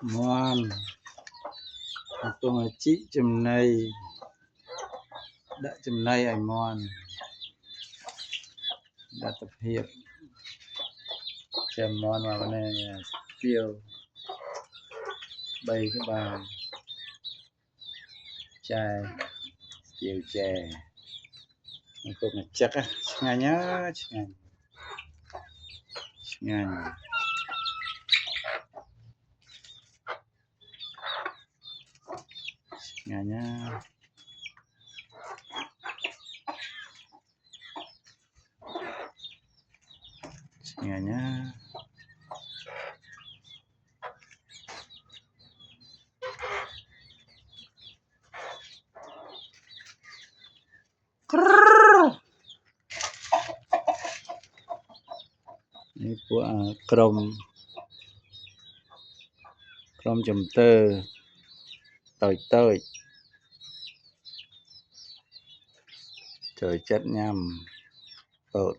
ngoan tôi chị chùm này đã chùm này ảnh ngoan đã tập hiệp chèm món vào bên này tiêu bay cái bàn chai tiêu chè cô này chắc á ngay nhá ngay ngay nhá ngay nháនេះពួកក្រុមចំទើតូចចូលចិត្តញ៉ាំពោត